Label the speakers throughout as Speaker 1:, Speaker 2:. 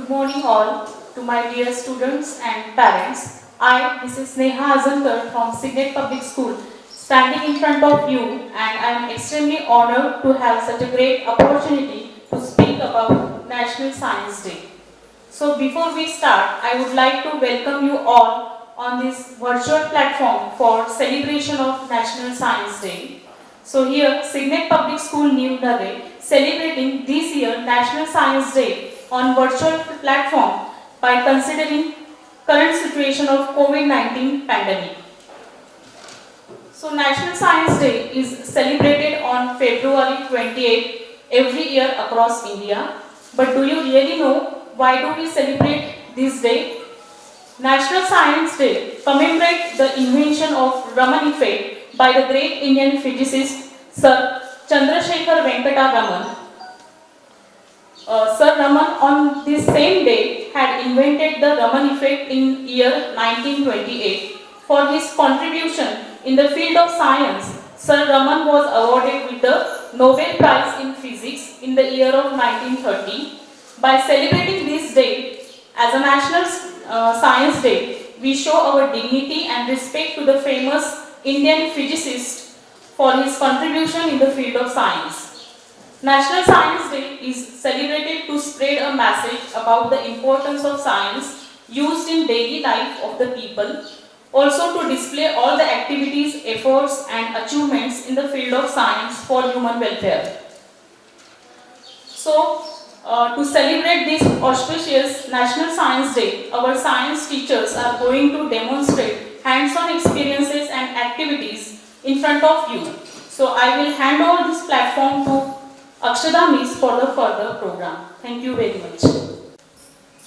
Speaker 1: Good morning all to my dear students and parents. I, Mrs. Neha Azankar from Signet Public School, standing in front of you, and I am extremely honored to have such a great opportunity to speak about National Science Day. So before we start, I would like to welcome you all on this virtual platform for celebration of National Science Day. So here, Signet Public School, New Delhi, celebrating this year National Science Day on virtual platform by considering current situation of COVID-19 pandemic. So National Science Day is celebrated on February 28 every year across India. But do you really know why do we celebrate this day? National Science Day commemorates the invention of Raman effect by the great Indian physicist Sir Chandrasekhar Venkata Raman. Sir Raman on this same day had invented the Raman effect in year 1928. For his contribution in the field of science, Sir Raman was awarded with the Nobel Prize in Physics in the year of 1930. By celebrating this day as a National Science Day, we show our dignity and respect to the famous Indian physicist for his contribution in the field of science. National Science Day is celebrated to spread a message about the importance of science used in daily life of the people, also to display all the activities, efforts and achievements in the field of science for human welfare. So, to celebrate this auspicious National Science Day, our science teachers are going to demonstrate hands-on experiences and activities in front of you. So, I will hand over this platform to Akshada Miss for the further program. Thank you very much.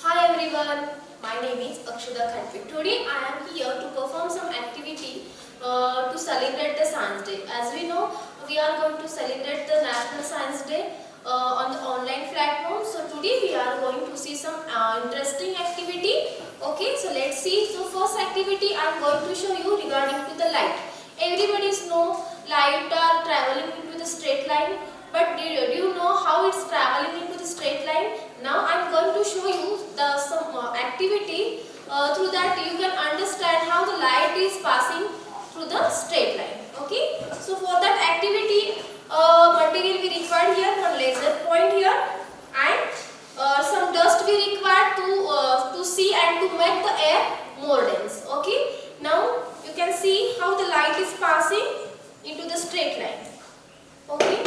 Speaker 2: Hi everyone, my name is Akshada Khatri. Today I am here to perform some activity to celebrate the Science Day. As we know, we are going to celebrate the National Science Day on the online platform. So today we are going to see some interesting activity. Okay, so let's see. So first activity I am going to show you regarding to the light. Everybody know light are traveling into the straight line. But do you know how it's traveling into the straight line? Now I am going to show you some activity through that you can understand how the light is passing through the straight line. Okay. So for that activity, material we require here, one laser point here, and some dust we require to see and to make the air more dense. Okay. Now you can see how the light is passing into the straight line. Okay.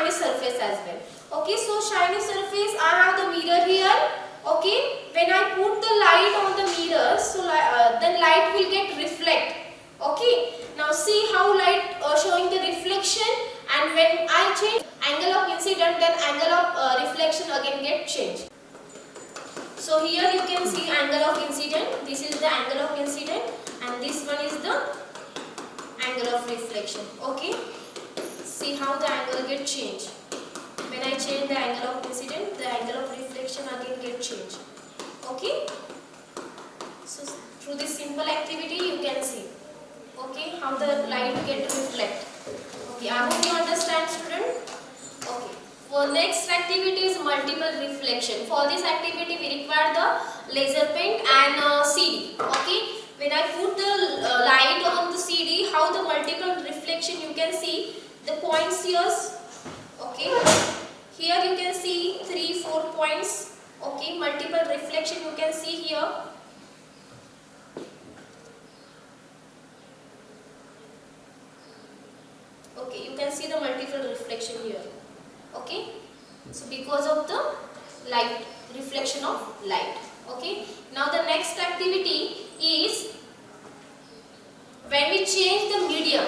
Speaker 2: Surface as well. Okay, so shiny surface, I have the mirror here. Okay, when I put the light on the mirror, so then light will get reflect. Okay, now see how light showing the reflection, and when I change angle of incident, then angle of reflection again get changed. So here you can see angle of incident. This is the angle of incident, and this one is the angle of reflection. Okay. See how the angle get changed. When I change the angle of incident, the angle of reflection again get changed. Okay. So through this simple activity you can see. Okay, how the light get reflect. Okay, I hope you understand, student. Okay. For next activity is multiple reflection. For this activity we require the laser paint and CD. Okay. When I put the light on the CD, how the multiple reflection you can see. The points here, okay, here you can see 3-4 points, okay, multiple reflection you can see here. Okay, you can see the multiple reflection here, okay, so because of the light, reflection of light, okay. Now the next activity is when we change the medium.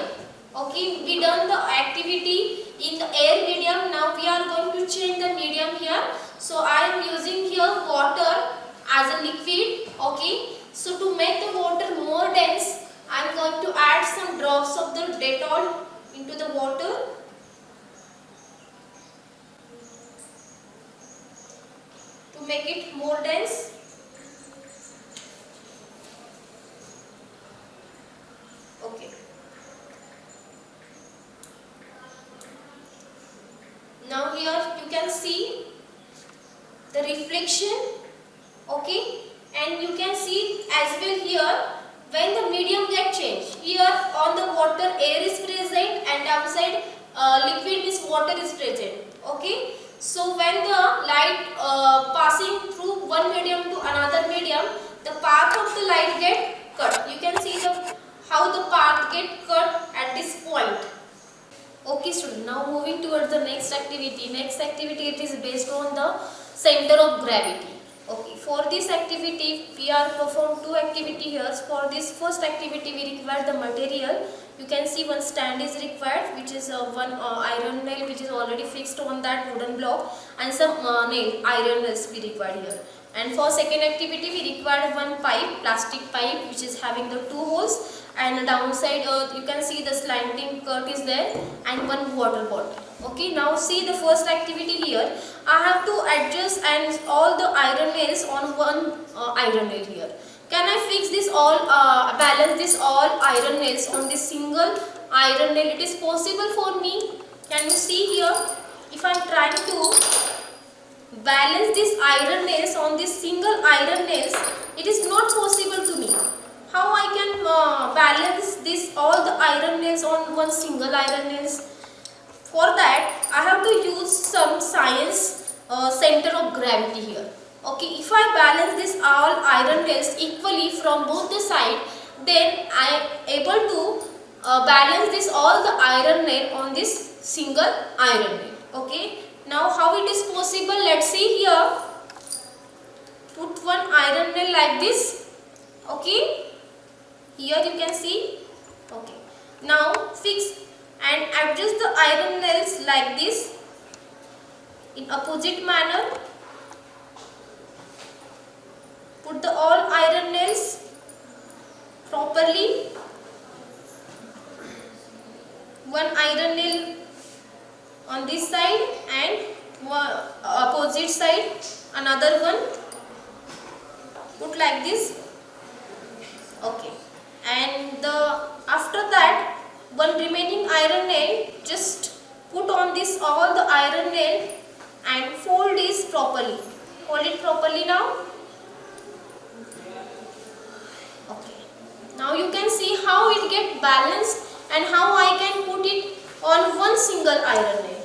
Speaker 2: Okay, we done the activity in the air medium. Now we are going to change the medium here. So I am using here water as a liquid. Okay, So to make the water more dense, I am going to add some drops of the Dettol into the water. To make it more dense. Okay. Now here you can see the reflection, okay, and you can see as well here when the medium get changed. Here on the water air is present and outside liquid means water is present, okay. So when the light passing through one medium to another medium, the path of the light get cut. You can see how the path get cut at this point. Okay student, now moving towards the next activity. Next activity, it is based on the center of gravity. Okay, for this activity we are perform two activity here. For this first activity we require the material. You can see one stand is required, which is one iron nail which is already fixed on that wooden block, and some iron nails we required here. And for second activity we required one pipe, plastic pipe, which is having the two holes, and downside you can see the slanting cut is there, and one water bottle. Okay, now see the first activity here. I have to adjust and all the iron nails on one iron nail here. Can I fix this all, balance this all iron nails on this single iron nail? It is possible for me. Can you see here? If I am trying to balance this iron nails on this single iron nails, it is not possible to me. How I can balance this all the iron nails on one single iron nails? For that I have to use some science center of gravity here. Okay, if I balance this all iron nails equally from both the side, then I am able to balance this all the iron nail on this single iron nail. Okay, now how it is possible? Let's see here. Put one iron nail like this. Okay, here you can see. Okay, now fix and adjust the iron nails like this in opposite manner. Put the all iron nails properly. One iron nail on this side and one opposite side, another one. Put like this. Okay, and after that one remaining iron nail, just put on this all the iron nail and fold this properly. Hold it properly now. Okay, now you can see how it get balanced and how I can put it on one single iron nail.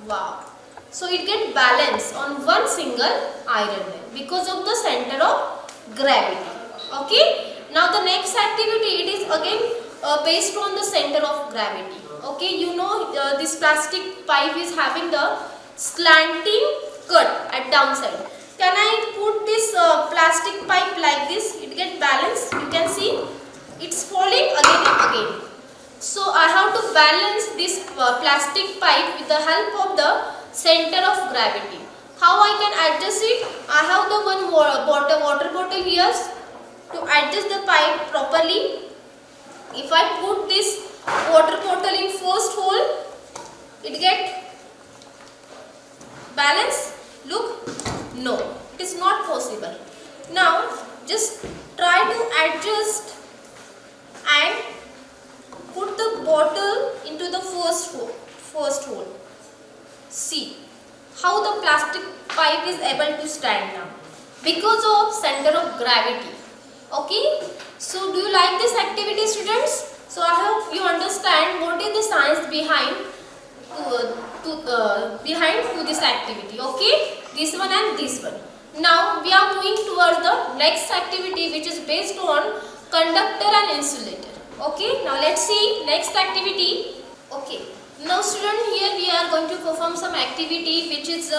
Speaker 2: Wow, so it get balanced on one single iron nail because of the center of gravity. Okay, now the next activity, it is again based on the center of gravity. Okay, you know this plastic pipe is having the slanting cut at downside. Can I put this plastic pipe like this? It get balanced. You can see it's falling again and again. So I have to balance this plastic pipe with the help of the center of gravity. How I can adjust it? I have the one water bottle here. To adjust the pipe properly, if I put this water bottle in first hole, it get balance. Look, no, it is not possible. Now just try to adjust and put the bottle into the first hole. See how the plastic pipe is able to stand now because of center of gravity. Okay, so do you like this activity, students? So I hope you understand what is the science behind to this activity. Okay, this one and this one. Now we are moving towards the next activity, which is based on conductor and insulator. Okay, now let's see next activity. Okay, now student, here we are going to perform some activity which is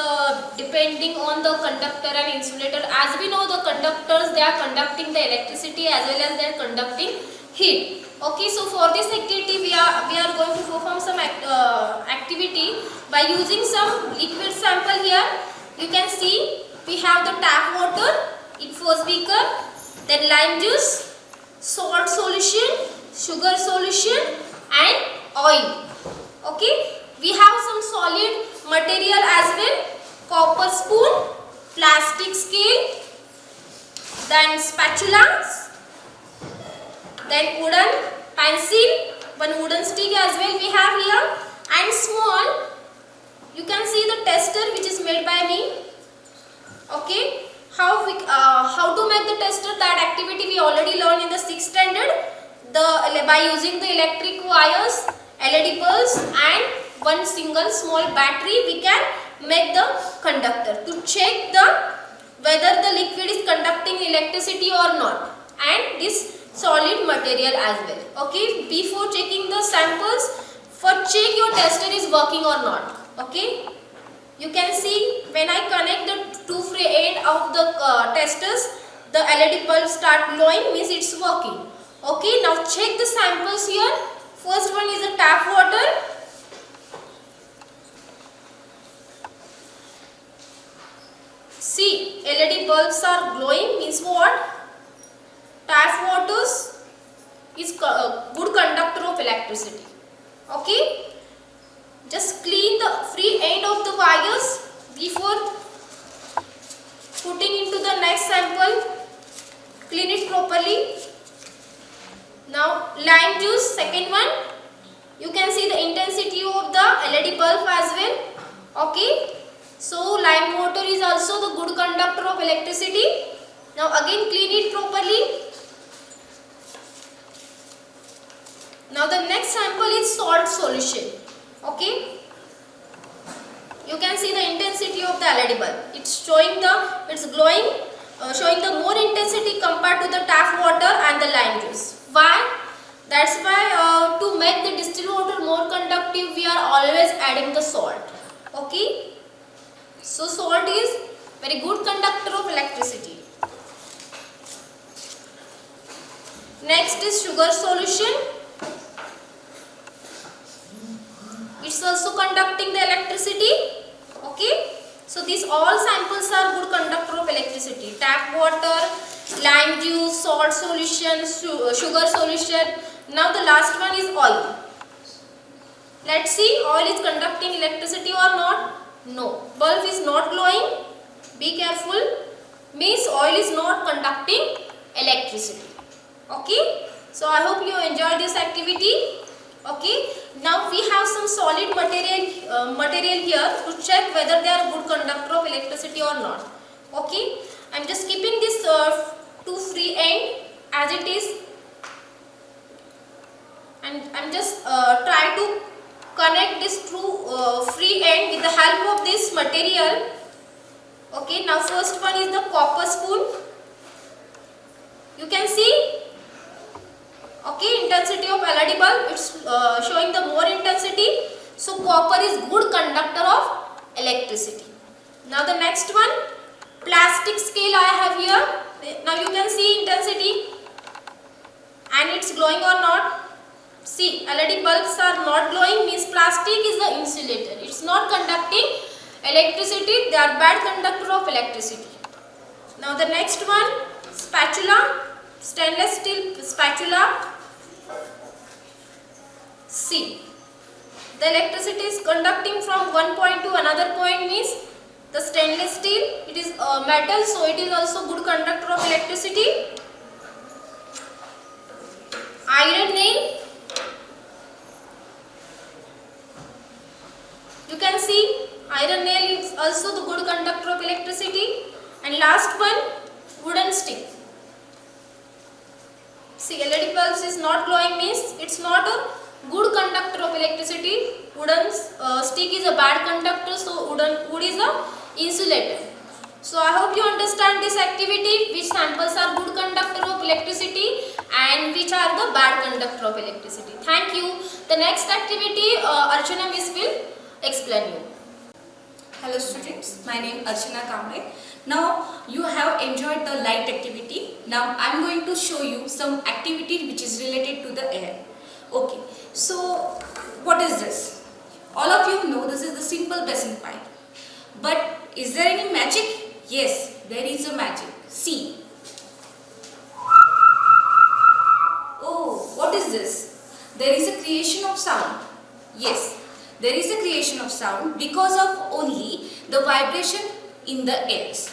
Speaker 2: depending on the conductor and insulator. As we know, the conductors, they are conducting the electricity as well as they are conducting heat. Okay, so for this activity we are going to perform some activity by using some liquid sample here. You can see we have the tap water in first beaker, then lime juice, salt solution, sugar solution and oil. Okay, we have some solid material as well, copper spoon, plastic scale, then spatulas, then wooden pencil, one wooden stick as well we have here, and small, you can see the tester which is made by me. Okay, how to make the tester, that activity we already learned in the 6th standard, by using the electric wires, LED bulbs and one single small battery we can make the conductor to check whether the liquid is conducting electricity or not, and this solid material as well. Okay, before checking the samples, check your tester is working or not. Okay, you can see when I connect the two free end of the testers, the LED bulb start glowing, means it's working. Okay, now check the samples here. First one is the tap water. See, LED bulbs are glowing, means what? Tap waters is a good conductor of electricity. Okay, just clean the free end of the wires before putting into the next sample. Clean it properly. Now lime juice, second one, you can see the intensity of the LED bulb as well. Okay, so lime water is also the good conductor of electricity. Now again clean it properly. Now the next sample is salt solution. Okay, you can see the intensity of the LED bulb. It's glowing, showing the more intensity compared to the tap water and the lime juice. Why? That's why to make the distilled water more conductive, we are always adding the salt. Okay, so salt is very good conductor of electricity. Next is sugar solution. It's also conducting the electricity. Okay, so these all samples are good conductor of electricity. Tap water, lime juice, salt solution, sugar solution. Now the last one is oil. Let's see, oil is conducting electricity or not? No. Bulb is not glowing. Be careful. Means oil is not conducting electricity. Okay, so I hope you enjoyed this activity. Okay, now we have some solid material here to check whether they are good conductor of electricity or not. Okay, I am just keeping this two free end as it is, and I am just try to connect this two free end with the help of this material. Okay, now first one is the copper spoon. You can see. Okay, intensity of LED bulb, it's showing the more intensity. So copper is good conductor of electricity. Now the next one, plastic scale I have here. Now you can see intensity and it's glowing or not. See, LED bulbs are not glowing, means plastic is the insulator. It's not conducting electricity, they are bad conductor of electricity. Now the next one, spatula, stainless steel spatula. See, the electricity is conducting from one point to another point, means the stainless steel, it is metal, so it is also good conductor of electricity. Iron nail, you can see iron nail is also the good conductor of electricity. And last one, wooden stick. See, LED bulbs is not glowing, means it's not a good conductor of electricity. Wooden stick is a bad conductor, so wood is a insulator. So I hope you understand this activity, which samples are good conductor of electricity and which are the bad conductor of electricity. Thank you. The next activity Archana Miss will explain you.
Speaker 3: Hello students, my name is Archana Kamble. Now you have enjoyed the light activity. Now I am going to show you some activity which is related to the air. Okay, so what is this? All of you know this is the simple basin pipe. But is there any magic? Yes, there is a magic. See. Oh, what is this? There is a creation of sound. Yes, there is a creation of sound because of only the vibration in the airs.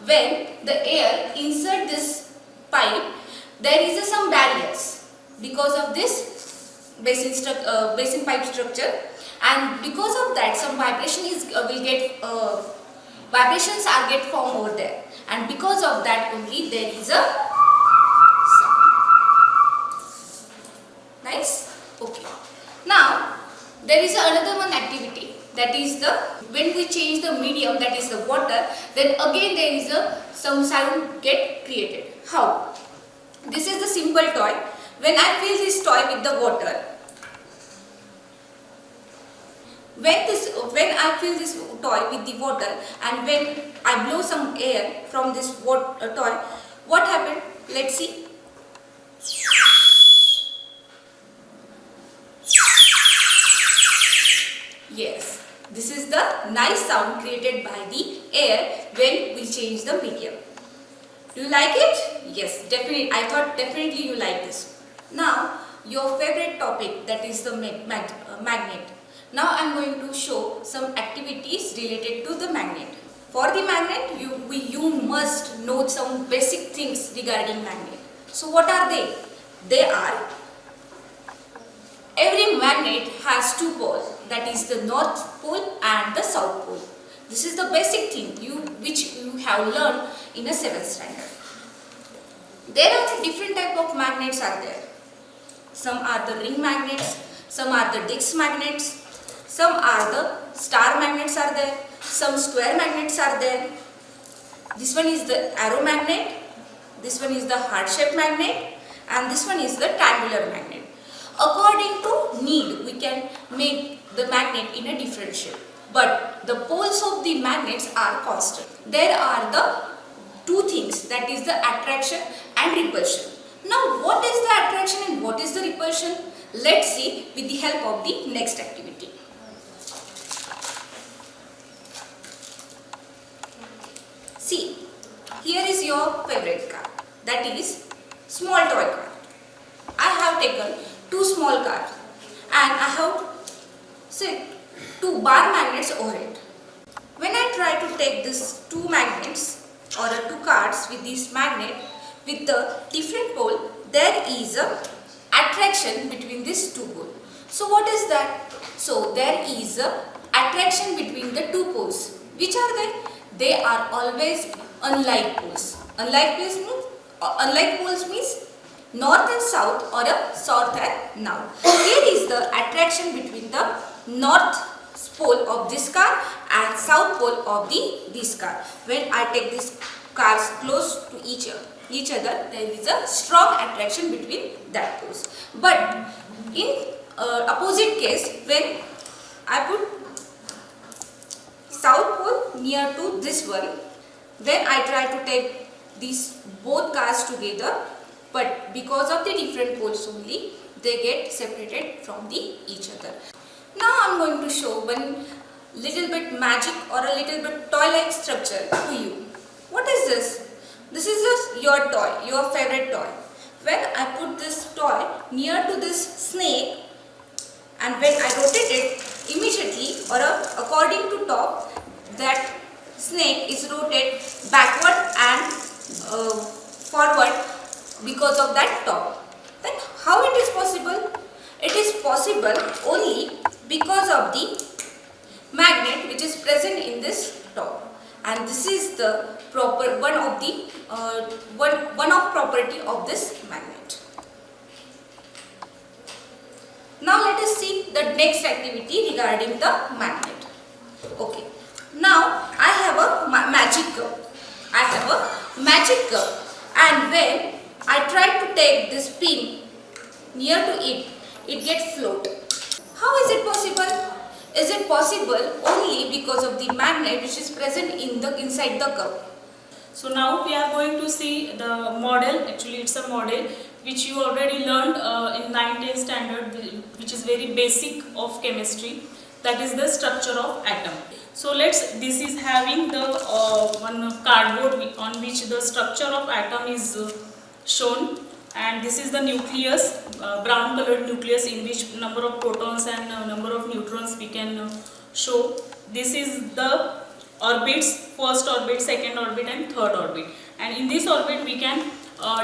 Speaker 3: When the air insert this pipe, there is some barriers because of this basin pipe structure, and because of that some vibration vibrations are get formed over there, and because of that only there is a sound. Nice? Okay. Now there is another one activity, that is the when we change the medium, that is the water, then again there is some sound get created. How? This is the simple toy. When I fill this toy with the water, when I fill this toy with the water and when I blow some air from this toy, what happened? Let's see. Yes, this is the nice sound created by the air when we change the medium. Do you like it? Yes, definitely. I thought definitely you like this. Now, your favorite topic, that is the magnet. Now I am going to show some activities related to the magnet. For the magnet, you must know some basic things regarding magnet. So what are they? They are, every magnet has two poles, that is the north pole and the south pole. This is the basic thing which you have learned in a 7th standard. There are different type of magnets are there. Some are the ring magnets, some are the disc magnets, some are the star magnets are there, some square magnets are there. This one is the arrow magnet, this one is the heart-shaped magnet, and this one is the triangular magnet. According to need, we can make the magnet in a different shape, but the poles of the magnets are constant. There are the two things, that is the attraction and repulsion. Now what is the attraction and what is the repulsion? Let's see with the help of the next activity. See, here is your favorite car, that is small toy car. I have taken two small cars and I have set two bar magnets over it. When I try to take these two magnets or two cards with this magnet with the different pole, there is a attraction between these two poles. So what is that? So there is a attraction between the two poles. Which are they? They are always unlike poles. Unlike poles means north and south or a south and north. Here is the attraction between the north pole of this car and south pole of this car. When I take these cars close to each other, there is a strong attraction between that poles. But in opposite case, when I put south pole near to this one, then I try to take these both cars together, but because of the different poles only, they get separated from each other. Now I am going to show one little bit magic or a little bit toy-like structure to you. What is this? This is just your toy, your favorite toy. When I put this toy near to this snake and when I rotate it immediately or according to top, that snake is rotated backward and forward because of that top. Then how it is possible? It is possible only because of the magnet which is present in this top, and this is the one of property of this magnet. Now let us see the next activity regarding the magnet. Okay. Now I have a magic cup. And when I try to take this pin near to it, it gets float. How is it possible? Is it possible only because of the magnet which is present inside the cup?
Speaker 1: So now we are going to see the model. Actually it's a model which you already learned in 9th standard, which is very basic of chemistry. That is the structure of atom.
Speaker 4: So this is having the one cardboard on which the structure of atom is shown, and this is the nucleus, brown colored nucleus, in which number of protons and number of neutrons we can show. This is the orbits, first orbit, second orbit and third orbit, and in this orbit we can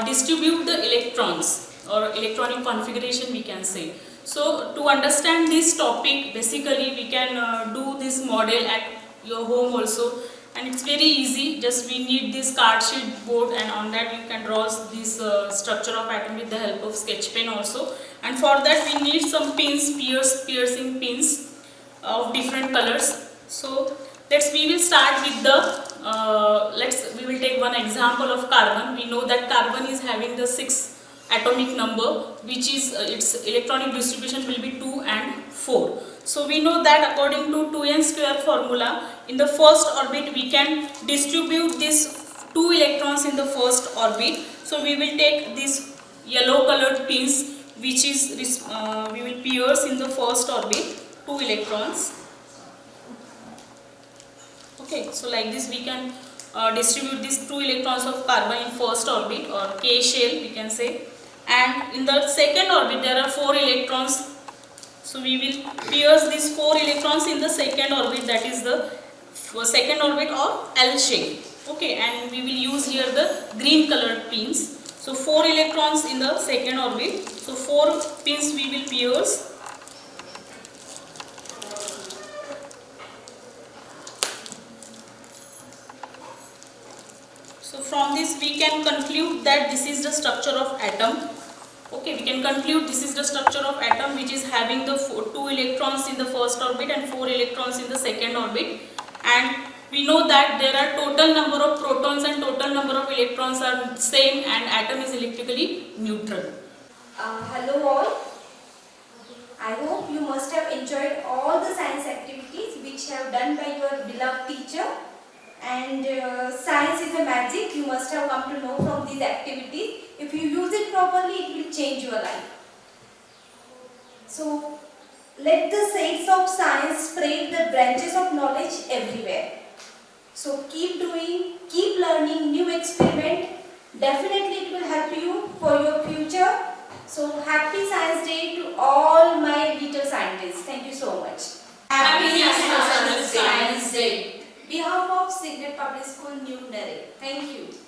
Speaker 4: distribute the electrons or electronic configuration we can say. So to understand this topic, basically we can do this model at your home also, and it's very easy. Just we need this card sheet board, and on that you can draw this structure of atom with the help of sketch pen also. And for that we need some pins, piercing pins of different colors. So we will start with the we will take one example of carbon. We know that carbon is having the 6 atomic number, which is its electronic distribution will be 2 and 4. So we know that according to 2n square formula, in the first orbit we can distribute these 2 electrons in the first orbit. So we will take these yellow colored pins, which is we will pierce in the first orbit 2 electrons. Okay, so like this we can distribute these 2 electrons of carbon in first orbit, or K shell we can say. And in the second orbit there are 4 electrons. So we will pierce these 4 electrons in the second orbit, that is the second orbit or L shape. Okay, and we will use here the green colored pins. So 4 electrons in the second orbit. So 4 pins we will pierce. So from this we can conclude that this is the structure of atom. Okay, we can conclude this is the structure of atom, which is having the 2 electrons in the first orbit and 4 electrons in the second orbit. And we know that there are total number of protons and total number of electrons are same, and atom is electrically neutral.
Speaker 5: Hello all. I hope you must have enjoyed all the science activities which have done by your beloved teacher. And science is a magic, you must have come to know from these activities. If you use it properly, it will change your life. So, let the seeds of science spread the branches of knowledge everywhere. So, keep doing, keep learning new experiment. Definitely it will help you for your future. So, happy Science Day to all my little scientists. Thank you so much.
Speaker 3: Happy National Science Day.
Speaker 5: Behalf of Signet Public School, New Narek. Thank you.